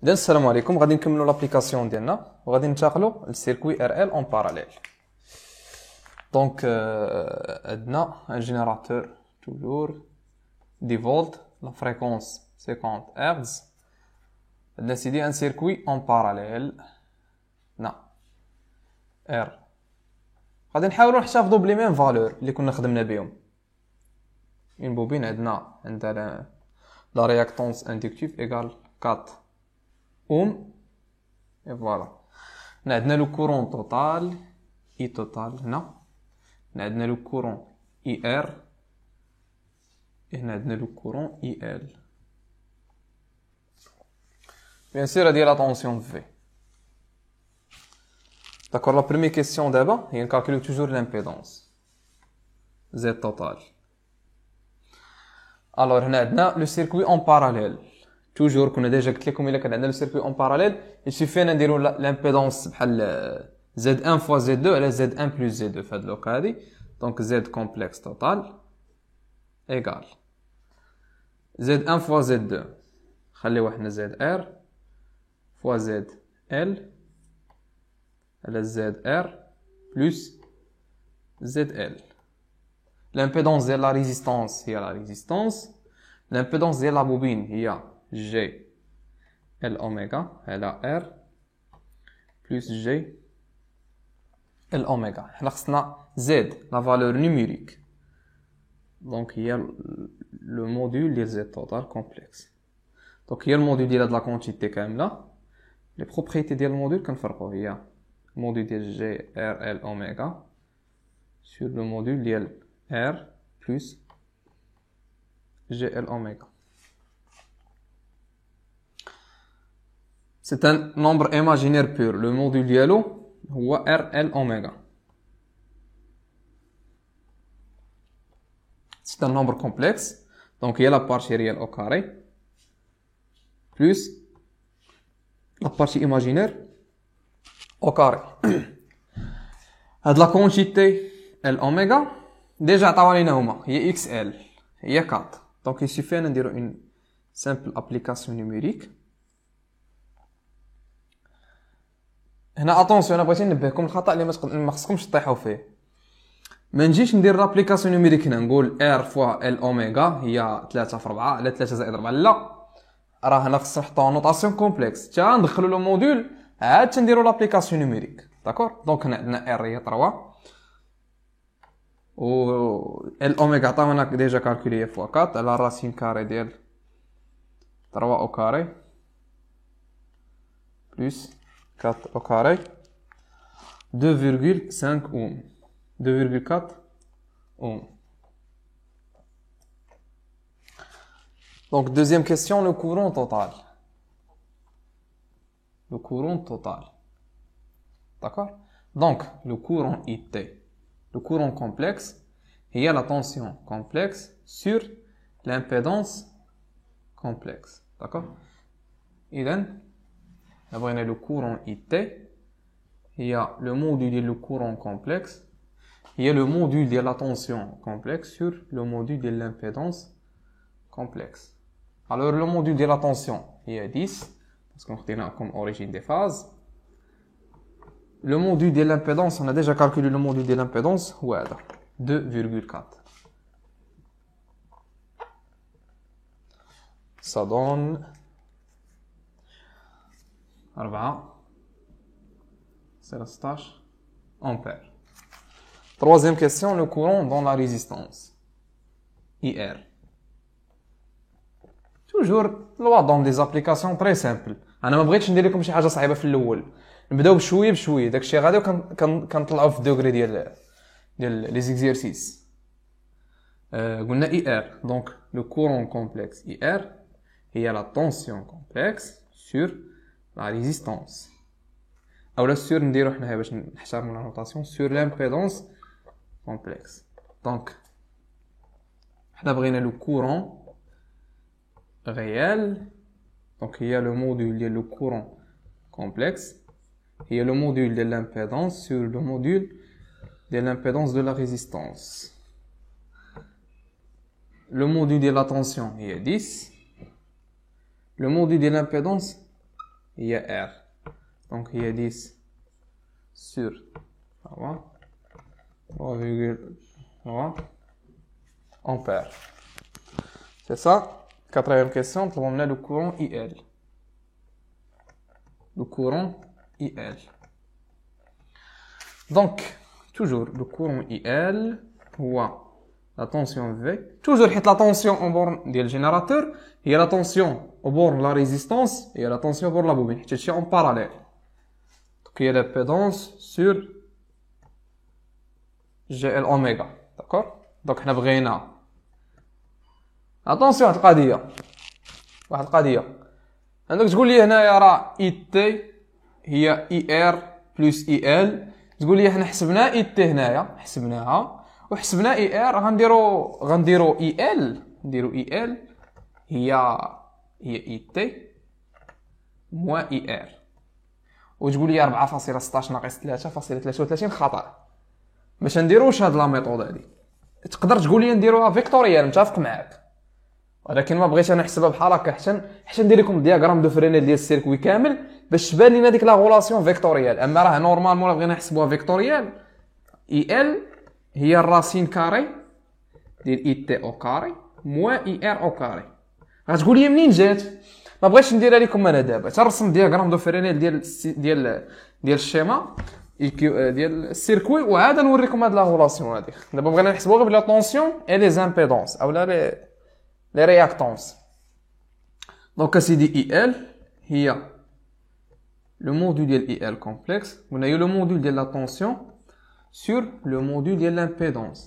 إذن السلام عليكم. غادي نكملوا لابليكاسيون ديالنا وغادي ننتقلوا للسيركوي ار ال اون باراليل. دونك عندنا ان جينيراتور توجور دي فولت، لا فريكونس 50 هرتز. عندنا سيدي ان سيركوي اون باراليل نا ار. غادي نحاولوا نحتفظوا بلي ميم فالور اللي كنا خدمنا بهم. اون بوبين عندها لا رياكتونس اندكتيف ايغال 4 اوم et voilà. عندنا لو كورون توتال اي توتال هنا، عندنا لو كورون اي ار، هنا عندنا لو كورون اي ال. بيان سور هادي لا طونسيون في. داكور، لا بروميير كيسيون دابا هي نكالكوليو توجور لامبيدونس زد توتال. الوغ هنا عندنا لو سيركوي اون باراليل. توجور كنا ديجا قلت لكم الا كان عندنا لو سيركوي اون باراليل يسوفينا نديرو لامبيدونس بحال زد 1 فوا زد 2 على زد 1 بلس زد 2 في هاد لوكا هادي. دونك زد كومبلكس توتال ايغال زد 1 فوا زد 2 خليوه حنا زد ار فوا زد ال على زد ار بلس زد ال. لامبيدونس ديال لا ريزيستانس هي لا ريزيستانس، لامبيدونس ديال لا بوبين هي جي ال اوميغا على ار بلس جي ال اوميغا. حنا خصنا زد لا فالور نيميريك، دونك هي لو موديول ديال زد توتال كومبلكس. دونك هي الموديول ديال هاد لا كونتيتي كامله. لي بروبريتي ديال الموديول كنفرقوا، هي الموديول ديال جي ار ال اوميغا سور لو موديول ديال ار بلس جي ال اوميغا. C'est un nombre imaginaire pur. Le module dialo هو RL oméga. C'est un nombre complexe. Donc il y a la partie réelle au carré plus la partie imaginaire au carré. هاد la quantité L oméga déjà عطاولينا هما هي XL هي 4. Donc il suffit نديرو une simple application numérique. هنا اتونسيون، انا بغيت ننبهكم الخطا اللي ما خصكمش تطيحوا فيه. ما نجيش ندير لابليكاسيون نيميريك هنا نقول ار فوا ال اوميغا هي 3 في 4 على 3 زائد 4. لا، راه هنا خصنا نحطوا نوطاسيون كومبلكس حتى ندخلوا لو موديول عاد تنديروا لابليكاسيون نيميريك. داكور، دونك هنا عندنا ار هي 3 و ال اوميغا عطاونا ديجا كالكولي فوا 4 على راسين كاري ديال 3 او كاري بلس 4 au carré 2,5 ohm 2,4 ohm. Donc deuxième question, le courant total. Le courant total. D'accord? Donc le courant IT, le courant complexe, il y a la tension complexe sur l'impédance complexe. D'accord? D'abord, il y a le courant IT, il y a le module de le courant complexe, il y a le module de la tension complexe sur le module de l'impédance complexe. Alors, le module de la tension, il y a 10, parce qu'on retient comme origine des phases. Le module de l'impédance, on a déjà calculé le module de l'impédance, 2,4. Ça donne 16 ampères. Troisième question, le courant dans la résistance. IR. Toujours, loi dans des applications très simples. أنا ما بغيتش ندير لكم شي حاجة صعيبة في الأول. نبداو بشوية بشوية. داكشي غادي وكنطلعوا في الدوغري ديال لي زيكزيرسيس. قلنا IR. Donc le courant complexe IR هي la tension complexe sur la résistance. او لا سور نديرو حنايا باش نحترمو لا نوطاسيون سور لامبيدونس كومبلكس. دونك حنا بغينا لو كورون ريال، دونك هي لو موديول ديال لو كورون كومبلكس هي لو موديول ديال لامبيدونس سور لو موديول ديال لامبيدونس دو لا ريزيستانس. لو موديول ديال لا طونسيون هي 10، لو موديول ديال لامبيدونس هي R. Donc هي 10 sur 3,3 ampères. C'est ça. Quatrième question, on a le courant IL. Le courant IL. Donc, toujours, le courant IL, la tension V. Toujours, la tension en borne du générateur, il y a la tension au borne de la résistance, et il y a la tension au borne de la bobine. C'est en parallèle. Donc, il y a l'impédance sur GL oméga. D'accord? Donc, on a besoin. Attention, واحد القضية. عندك تقول لي هنايا راه اي تي هي اي ار بلس اي ال. تقول لي حنا حسبنا اي تي هنايا، حسبناها وحسبنا اي ار. غنديرو اي ال، نديرو اي ال هي اي تي موان اي ار. وتقول لي 4.16 ناقص 3.33 خطأ. باش نديروش هاد لا ميثود هادي. تقدر تقول لي نديروها فيكتوريال، متفق معاك، ولكن ما بغيتش انا نحسبها بحال هكا حتى ندير لكم دياغرام دو فرينيل ديال السيركوي كامل باش تبان لينا ديك لا غولاسيون فيكتوريال. اما راه نورمالمون بغينا نحسبوها فيكتوريال، اي ال هي الراسين كاري ديال اي تي او كاري موان اي ار او كاري. غتقول لي منين جات؟ ما بغيتش نديرها لكم انا دابا، ترسم دياغرام دو فرينيل ديال الشيما ديال السيركوي وعاد نوريكم هاد لا غولاسيون هادي. دابا بغينا نحسبوها غير بلا طونسيون اي لي زامبيدونس اولا les réactances. Donc, ici, IL, il y a le module de IL complexe. On a eu le module de la tension sur le module de l'impédance.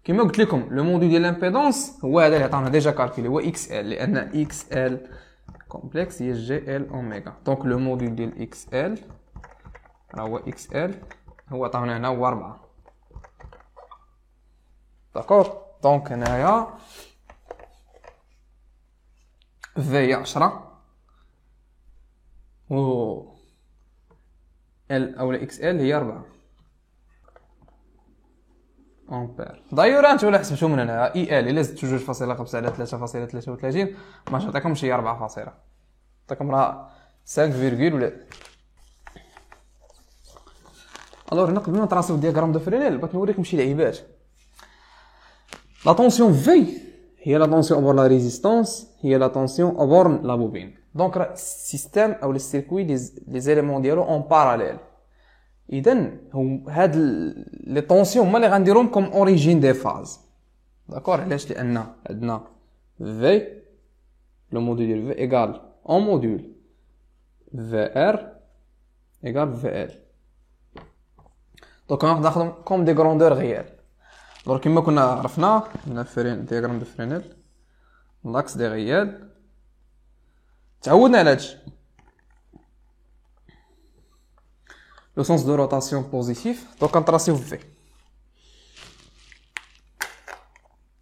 Comme je vous le module de l'impédance, on a déjà calculé, c'est XL. Et XL complexe, c'est GL oméga. Donc, le module de XL, alors XL, on a 4. D'accord? Donc, on a في 10 و ال او اكس ال هي 4 امبير. دايور انت ولا حسبتو من هنا اي ال الا زدتو 2.5 على 3.33 ما تعطيكمش هي 4 فاصله، عطيكم راه 5 فيرغول ولا. الوغ هنا قبل ما نتراسيو دياغرام دو فرينيل بغيت نوريكم شي لعيبات. لا طونسيون في هي لا طونسيون بور لا ريزيستانس، هي لا طونسيون بور لا بوبين. دونك راه السيستيم او السيركوي لي زيليمون ديالو اون باراليل. اذا هاد لي طونسيون هما اللي غنديرهم كوم اوريجين دي فاز. داكور؟ علاش؟ لان عندنا في لو موديل ديال في ايغال اون موديل في ار ايغال في ال. دونك ناخذهم كوم دي غروندور ريال. دونك كما كنا عرفنا هنا فرين دياغرام دو فرينيل لاكس دي ريال، تعودنا على هادشي. لو سونس دو روتاسيون بوزيتيف. دونك نطراسيو في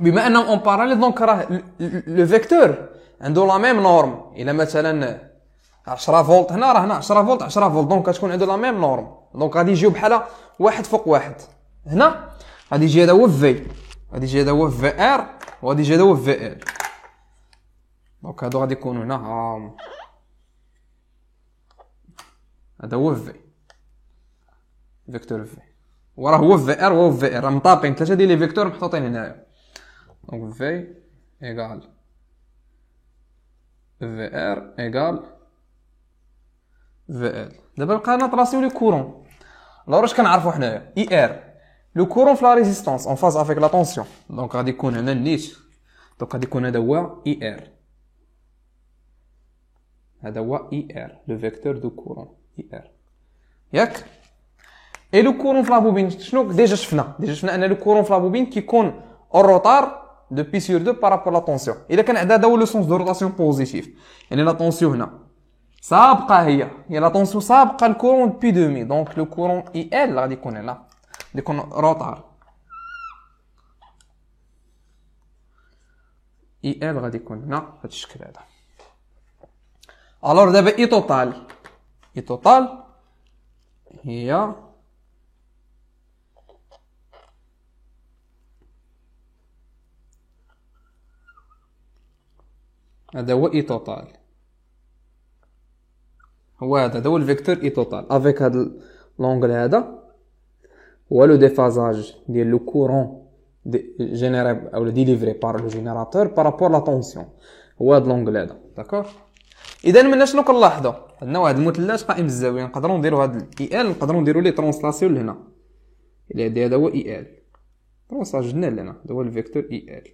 بما انهم اون باراليل. دونك راه لو فيكتور عنده لا ميم نورم. الا مثلا 10 فولت هنا، راه هنا 10 فولت 10 فولت، دونك كتكون عنده لا ميم نورم. دونك غادي يجيو بحال واحد فوق واحد. هنا غادي يجي هذا هو في، غادي يجي هذا هو في ار، وغادي يجي هذا هو في ال. دونك هادو غادي يكونوا هنا هذا هو في فيكتور في، وراه هو في ار وهو في ار، راه مطابقين ثلاثه ديال لي فيكتور محطوطين هنايا. دونك في ايغال في ار ايغال في ال. دابا بقى نطراسيو لي كورون. الوغ واش كنعرفوا حنايا؟ اي ار لو كورون في لا ريزيستانس اون فاز افيك لا طونسيون. دونك غادي يكون هنا نيت. دونك غادي يكون هذا هو اي ار، هذا هو اي ار لو فيكتور دو كورون اي ار ياك. اي لو كورون في لا بوبين شنو ديجا شفنا ان لو كورون في لا بوبين كيكون او روتار دو بي سور 2 بارابور لا طونسيون. اذا كان عندها هذا هو لو سونس دو روتاسيون بوزيتيف، يعني لا طونسيون هنا سابقه، هي لا طونسيون سابقه الكورون بي دومي. دونك لو كورون اي ال غادي يكون هنا، غادي يكون روتار اي ال غادي يكون هنا بهذا الشكل هذا. الوغ دابا اي توتال هي هذا هو اي توتال. هو هذا هو الفيكتور اي توتال افيك هذا لونغل هذا هو لو ديفازاج ديال لو كورون جينيري او ديليفري بار لو جينيراتور بارابور لا طونسيون هو هذا لونغل هذا داكور. اذا منا شنو كنلاحظوا عندنا واحد المثلث قائم الزاويه نقدروا نديروا هذا اي ال نقدروا نديروا ليه ترانسلاسيون لهنا اللي هذا هو اي ال ترانسلاجنا لهنا هذا هو الفيكتور اي ال.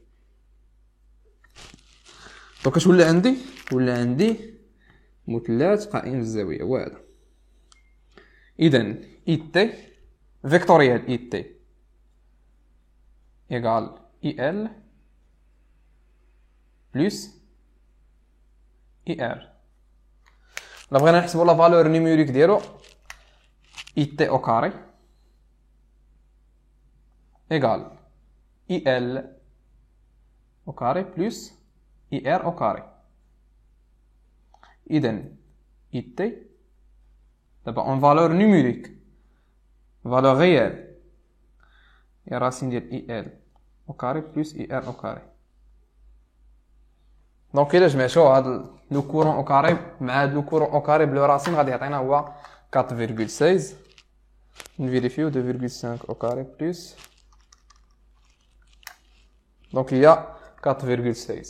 دونك اش ولا عندي مثلث قائم الزاويه هو هذا. اذا اي تي فيكتوريال اي تي ايغال اي ال بلس اي ار. لا بغينا نحسبوا لا فالور نيميريك ديالو اي تي او كاري ايغال اي ال او كاري بلس اي ار او كاري. اذا اي تي دابا اون فالور نيميريك فالور ريال هي راسين ديال اي ال او كاري بلس اي ار او كاري. دونك الا جمعتو هاد لو كورون او كاري مع هاد لو كورون او كاري بلو راسين غادي يعطينا هو 4.16 نفيريفيو 2.5 او كاري بلس دونك هي 4.16.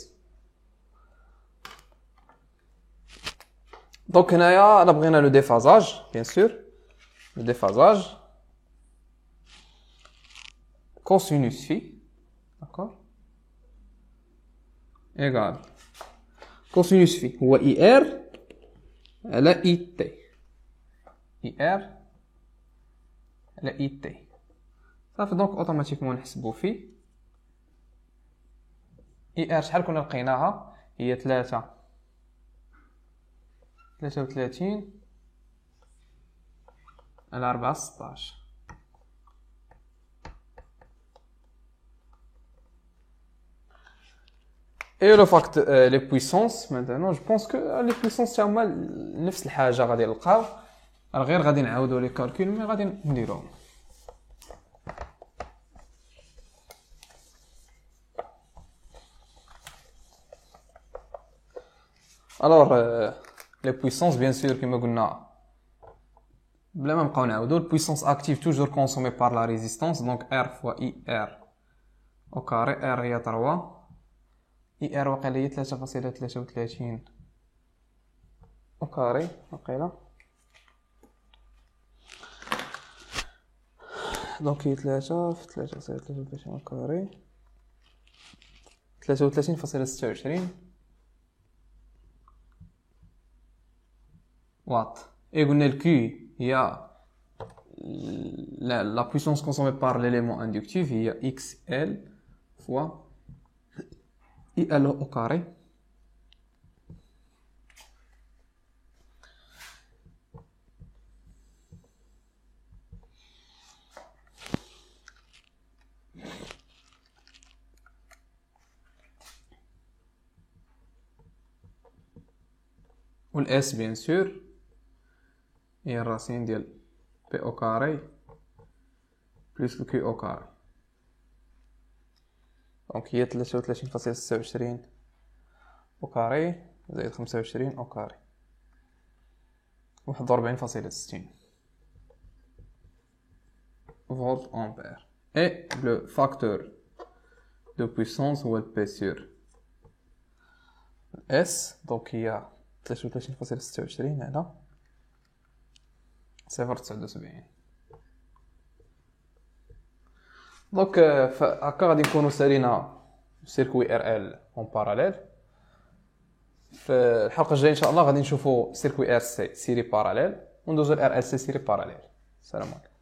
دونك هنايا الا بغينا لو ديفازاج بيان سور لو ديفازاج كوسينوس في داكور ايغال كوسينوس في هو اي ار على اي تي اي ار على اي تي صافي. دونك اوتوماتيكمون نحسبو في اي ار شحال كنا لقيناها هي 33 على 4.16. Et le facteur, les puissances, maintenant, je pense que les puissances, c'est نفس الحاجة غادي نلقاو غير غادي نعاودو لي كالكول مي غادي نديروهم. Alors les puissances bien sûr كما قلنا بلا ما نبقاو نعاودو البويسونس اكتيف توجور كونسومي بار لا ريزيستانس دونك R فوا اي ار او كاري R هي 3 اي ار واقيلا هي 3.33 او كاري واقيلا دونك هي 3 في 3.33 او كاري 33.26 واط. Et قلنا ال Q هي la puissance consommée par l'élément inductif هي XL fois IL au carré وال S bien sûr هي الراسين ديال بي او كاري بلس الكي او كاري دونك هي 33.26 او كاري زائد 25 او كاري 41.60 فولت امبير. اي لو فاكتور دو بويسونس هو البي سور اس دونك هي 33.26 على 0.79. دونك هكا غادي نكونو سالينا سيركوي ار ال اون باراليل. في الحلقه الجايه ان شاء الله غادي نشوفو سيركوي ار سي سيري باراليل وندوزو الار ال سي سيري باراليل. السلام عليكم.